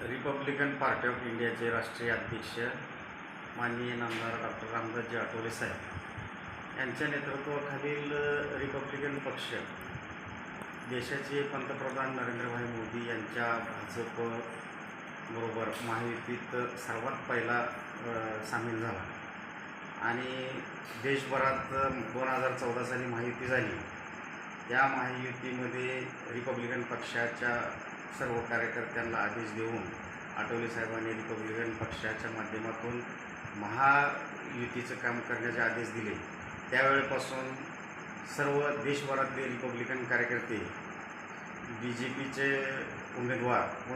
Republican party of इंडियाचे राष्ट्रीय अध्यक्ष माननीय नामदार डॉक्टर रामदासजी आठवले साहेब यांच्या नेतृत्वाखालील रिपब्लिकन पक्ष देशाचे पंतप्रधान नरेंद्रभाई मोदी यांच्या भाजपबरोबर महायुतीत सर्वात पहिला सामील झाला आणि देशभरात 2014 साली महायुती झाली. त्या महायुतीमध्ये रिपब्लिकन पक्षाच्या सर्व कार्यकर्त्यांना आदेश देऊन आठवले साहेबांनी रिपब्लिकन पक्षाच्या माध्यमातून महायुतीचं काम करण्याचे आदेश दिले. त्यावेळेपासून सर्व देशभरातले रिपब्लिकन कार्यकर्ते BJPचे उमेदवार व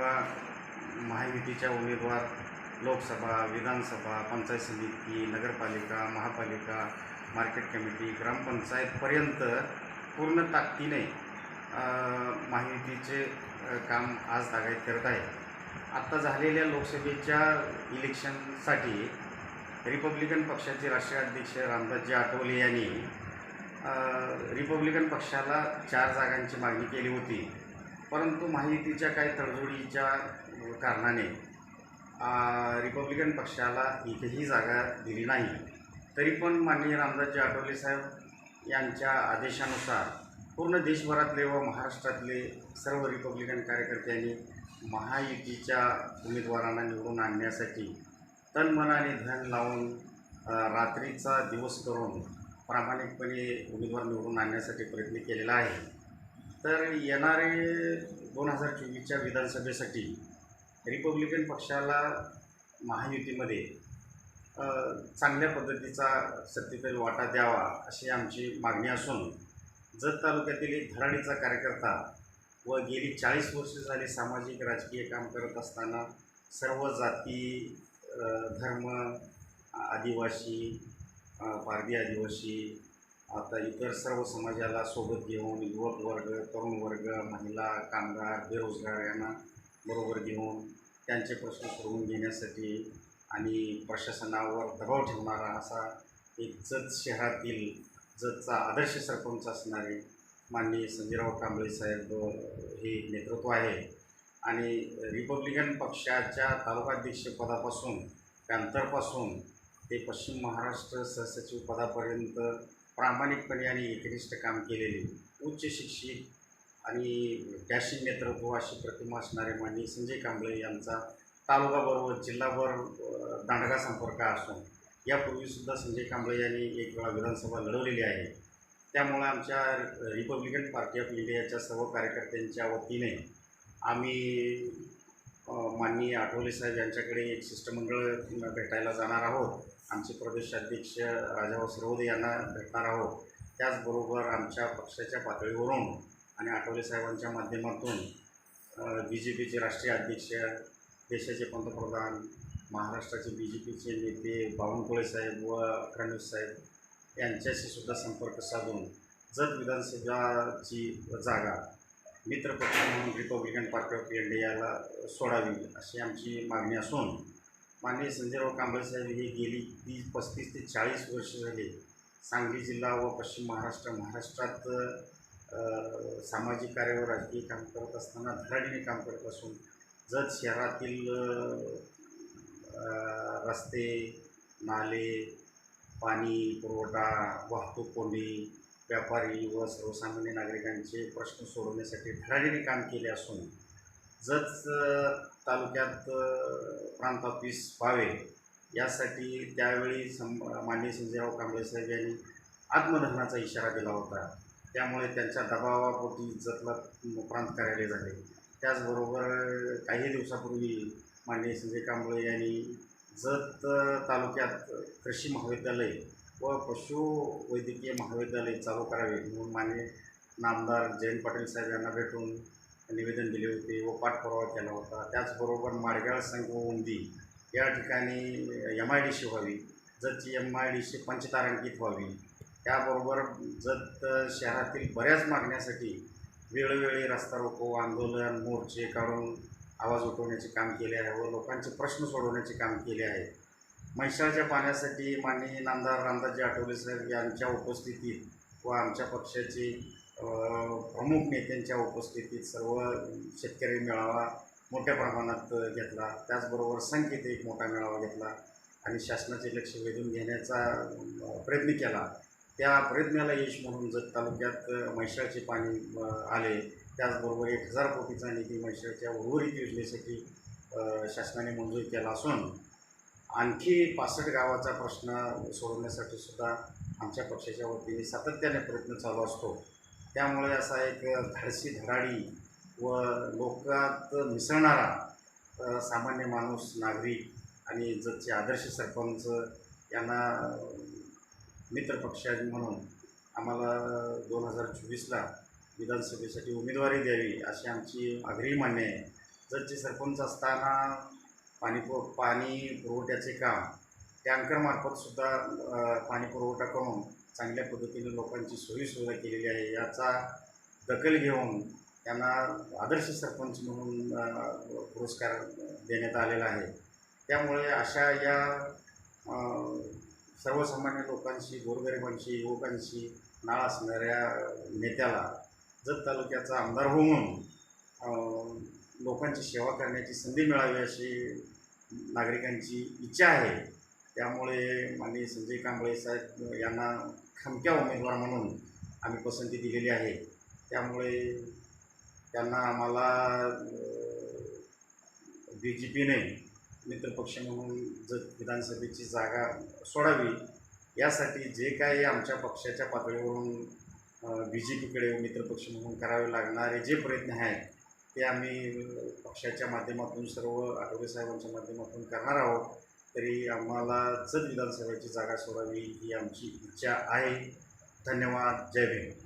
महायुतीच्या उमेदवार लोकसभा, विधानसभा, पंचायत समिती, नगरपालिका, महापालिका, मार्केट कमिटी, ग्रामपंचायतपर्यंत पूर्ण ताकदीने महायुतीचे काम आज तागायत करत आहे. आत्ता झालेल्या लोकसभेच्या इलेक्शनसाठी रिपब्लिकन पक्षाचे राष्ट्रीय अध्यक्ष रामदासजी आठवले यांनी रिपब्लिकन पक्षाला 4 जागांची मागणी केली होती, परंतु महायुतीच्या काही तडजोडीच्या कारणाने रिपब्लिकन पक्षाला एकही जागा दिली नाही. तरी पण माननीय रामदासजी आठवले साहेब यांच्या आदेशानुसार पूर्ण देशभरातले व महाराष्ट्रातले सर्व रिपब्लिकन कार्यकर्त्यांनी महायुतीच्या उमेदवारांना निवडून आणण्यासाठी तन आणि धन लावून रात्रीचा दिवस करून प्रामाणिकपणे उमेदवार निवडून आणण्यासाठी प्रयत्न केलेला आहे. तर येणारे 2024च्या विधानसभेसाठी रिपब्लिकन पक्षाला महायुतीमध्ये चांगल्या पद्धतीचा सत्तेतील वाटा द्यावा अशी आमची मागणी असून जत तालुक्यातील एक धडाडीचा कार्यकर्ता व गेली 40 वर्षे झाली सामाजिक राजकीय काम करत असताना सर्व जाती, धर्म, आदिवासी, पारधी आदिवासी, आता इतर सर्व समाजाला सोबत घेऊन युवक वर्ग, तरुण वर्ग, महिला, कामगार, बेरोजगार यांना बरोबर घेऊन त्यांचे प्रश्न सोडवून घेण्यासाठी आणि प्रशासनावर दबाव ठेवणारा असा एक जत शहरातील जतचा आदर्श सरपंच असणारे माननीय संजयराव कांबळे साहेब हे नेतृत्व आहे. आणि रिपब्लिकन पक्षाच्या तालुकाध्यक्षपदापासून पॅंथरपासून ते पश्चिम महाराष्ट्र सहसचिव पदापर्यंत प्रामाणिकपणे आणि एकनिष्ठ काम केलेले उच्च शिक्षित आणि डॅशिंग नेतृत्व अशी प्रतिमा असणारे माननीय संजय कांबळे यांचा तालुकाबरोबर जिल्हाभर दांडगा संपर्क असून यापूर्वीसुद्धा संजय कांबळे यांनी एक वेळा विधानसभा लढवलेली आहे. त्यामुळे आमच्या रिपब्लिकन पार्टी ऑफ इंडियाच्या सर्व कार्यकर्त्यांच्या वतीने आम्ही माननीय आठवले साहेब यांच्याकडे एक शिष्टमंडळ भेटायला जाणार आहोत. आमचे प्रदेशाध्यक्ष राजाभाऊ सरवदे यांना भेटणार आहोत. त्याचबरोबर आमच्या पक्षाच्या पातळीवरून आणि आठवले साहेबांच्या माध्यमातून BJPचे राष्ट्रीय अध्यक्ष, देशाचे पंतप्रधान, महाराष्ट्राचे BJPचे नेते बावनकुळे साहेब व फडणवीस साहेब यांच्याशी सुद्धा संपर्क साधून जत विधानसभाची जागा मित्रपक्ष म्हणून रिपब्लिकन पार्टी ऑफ इंडियाला सोडावी अशी आमची मागणी असून माननीय संजयराव कांबळे साहेब हे गेली 35 ते 40 वर्ष झाले सांगली जिल्हा व पश्चिम महाराष्ट्रात सामाजिक कार्य व राजकीय काम करत असताना धडाडीने काम करत असून जत शहरातील रस्ते, नाले, पाणी पुरवठा, वाहतूक कोंडी, व्यापारी व सर्वसामान्य नागरिकांचे प्रश्न सोडवण्यासाठी धडाडीने काम केले असून जत तालुक्यात प्रांत ऑफिस व्हावे यासाठी त्यावेळी माननीय संजयराव कांबळे साहेब यांनी आत्मदहनाचा इशारा दिला होता. त्यामुळे त्यांच्या दबावापोटी जतला प्रांत कार्यालय झाले. त्याचबरोबर काही दिवसापूर्वी माननीय संजय कांबळे यांनी जत तालुक्यात कृषी महाविद्यालय व पशुवैद्यकीय महाविद्यालय चालू करावे म्हणून माननीय नामदार जयंत पाटील साहेब यांना भेटून निवेदन दिले होते व पाठपुरावा केला होता. त्याचबरोबर माडगाळ संगोंदी या ठिकाणी MIDC व्हावी, जतची MIDC पंचतारांकित व्हावी. त्याबरोबर जत शहरातील बऱ्याच मागण्यासाठी वेळोवेळी रस्ता रोको, आंदोलन, मोर्चे काढून आवाज उठवण्याचे काम केले आहे व लोकांचे प्रश्न सोडवण्याचे काम केले आहे. म्हैसाळच्या पाण्यासाठी माननीय नामदार रामदासजी आठवले साहेब यांच्या उपस्थितीत व आमच्या पक्षाचे प्रमुख नेत्यांच्या उपस्थितीत सर्व शेतकरी मेळावा मोठ्या प्रमाणात घेतला. त्याचबरोबर संख्येत एक मोठा मेळावा घेतला आणि शासनाचे लक्ष वेधून घेण्याचा प्रयत्न केला. त्या प्रयत्नाला यश म्हणून जत तालुक्यात म्हैसाळचे पाणी आले. त्याचबरोबर 1,000 कोटीचा निधी म्हैसाळच्या उर्वरित योजनेसाठी शासनाने मंजूर केला असून आणखी 65 गावाचा प्रश्न सोडवण्यासाठी सुद्धा आमच्या पक्षाच्या वतीने सातत्याने प्रयत्न चालू असतो. त्यामुळे असा एक धाडसी, धडाडी व लोकात मिसळणारा सामान्य माणूस, नागरिक आणि जतचे आदर्श सरपंच यांना मित्रपक्ष म्हणून आम्हाला 2024ला विधानसभेसाठी उमेदवारी द्यावी अशी आमची आग्रही मागणी आहे. जतचे सरपंच असताना पाणी पुरवठ्याचे काम टँकरमार्फतसुद्धा पाणी पुरवठा करून चांगल्या पद्धतीने लोकांची सोयीसुविधा केलेली आहे. याचा दखल घेऊन त्यांना आदर्श सरपंच म्हणून पुरस्कार देण्यात आलेला आहे. त्यामुळे अशा या सर्वसामान्य लोकांशी, गोरगरिबांशी, युवकांशी नाळ असणाऱ्या नेत्याला जत तालुक्याचा आमदार होऊन लोकांची सेवा करण्याची संधी मिळावी अशी नागरिकांची इच्छा आहे. त्यामुळे माननीय संजय कांबळे साहेब यांना खमक्या उमेदवार म्हणून आम्ही पसंती दिलेली आहे. त्यामुळे त्यांना आम्हाला BJPने मित्रपक्ष म्हणून जत विधानसभेची जागा सोडावी यासाठी जे काही आमच्या पक्षाच्या पातळीवरून BJPकडे मित्रपक्ष म्हणून करावे लागणारे जे प्रयत्न आहेत ते आम्ही पक्षाच्या माध्यमातून, सर्व आठवले साहेबांच्या माध्यमातून करणार आहोत. तरी आम्हाला जत विधानसभेची जागा सोडावी ही आमची इच्छा आहे. धन्यवाद. जय भीम.